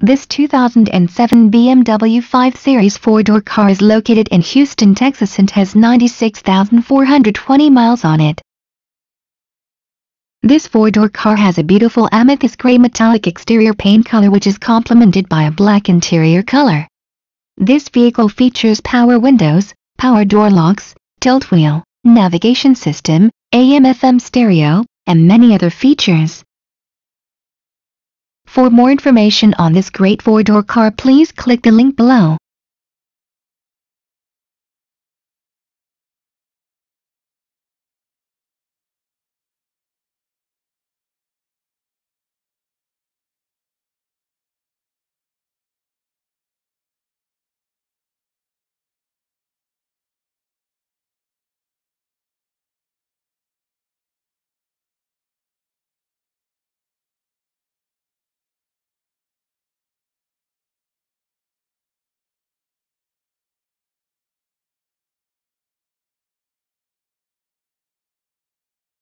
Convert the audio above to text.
This 2007 BMW 5 Series 4-door car is located in Houston, Texas and has 96,420 miles on it. This 4-door car has a beautiful amethyst gray metallic exterior paint color which is complemented by a black interior color. This vehicle features power windows, power door locks, tilt wheel, navigation system, AM/FM stereo, and many other features. For more information on this great 4-door car, please click the link below.